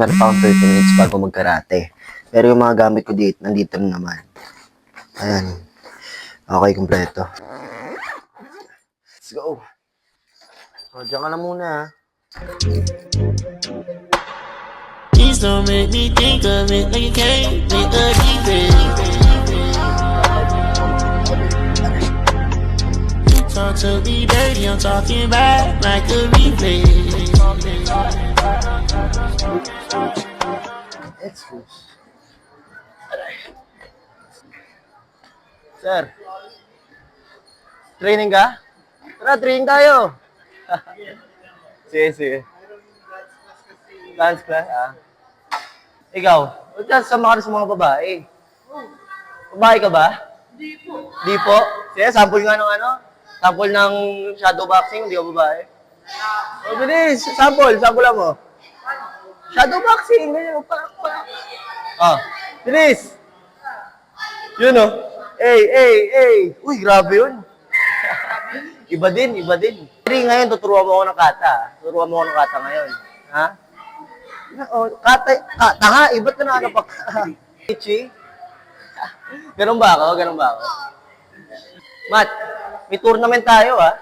Meron pa akong 30 minutes bago magkarate. Pero yung mga gamit ko dito, nandito na naman. Ayan. Okay, kompleto. Let's go. O, diyan ka na muna, ha. Please don't make me think of it like you can't make a difference. You talk to me dirty, I'm talking back like a replay. Excuse. Sir. Training ka? Tara, training tayo. Sige, sige. Dance class, ah. Ikaw, ba't ka sama ka sa mga babae? Babae ka ba? Di po. Di po? Sige, sample nga ng ano? Sample ng shadow boxing, hindi ka babae? O, bilis. Sample lang mo. Shadow boxing, ganyan. Ah, bilis. Yun o. Uy, grabe yun. Iba din. Pero ngayon, tuturuan mo ako ng kata. Tuturuan mo ako ng kata ngayon. Ha? Oh, kata ha? Iba't ka na ano pa? Ichi? Ganun ba ako? Matt, may tournament tayo, ha?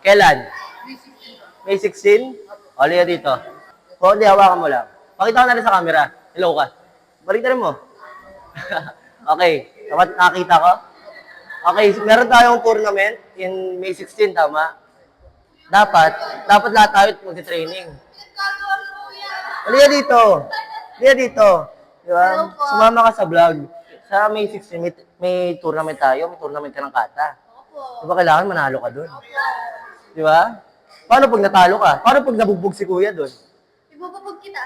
Kailan? May 16? O, liya dito. O, hindi, hawakan mo lang. Pakita ka na rin sa camera. Hello ka. Balik na rin mo. Okay. Dapat nakakita ko? Okay, meron tayong tournament in May 16, tama? Dapat lahat tayo magti-training. Halika dito. Di ba? Sumama ka sa vlog. Sa May 16, may tournament tayo. May tournament ka ng kata. Di ba kailangan manalo ka doon? Di ba? Paano pag natalo ka? Paano pag nabugbog si kuya doon? Ibububog kita.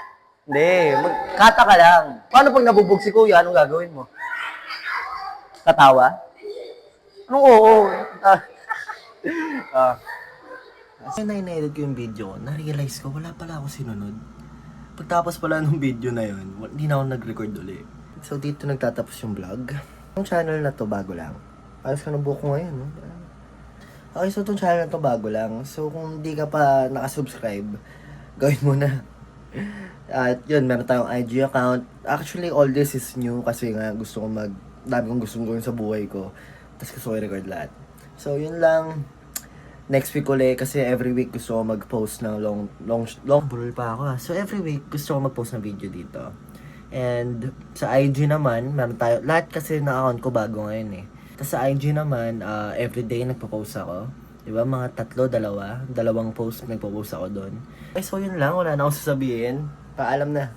Hindi, kata ka lang. Paano pag nabugbog si kuya, anong gagawin mo? Tatawa? Anong oo? Kasi na-edit ko yung video, na-realize ko wala pala ako sinunod. Pagtapos pala ng video na yun, hindi na ako nag-record ulit. So dito nagtatapos yung vlog. Yung channel na to bago lang. Ayos ka ng buhok ko ngayon, no? Okay, so itong channel na to bago lang. So kung hindi ka pa nakasubscribe, gawin mo na. At yun, meron tayong IG account. Actually, all this is new kasi nga dami kong gustong gawin sa buhay ko. Tapos gusto ko i-record lahat. So yun lang. Next week ulit kasi every week gusto ko mag-post ng long burol pa ako ha. So every week gusto ko mag-post ng video dito. And sa IG naman, meron tayo, lahat kasi na account ko bago ngayon eh. Tapos sa IG naman, everyday nagpo-post ako. Diba? Mga dalawang post nagpo-post ako doon. Okay, so yun lang, wala na akong sasabihin. Paalam na.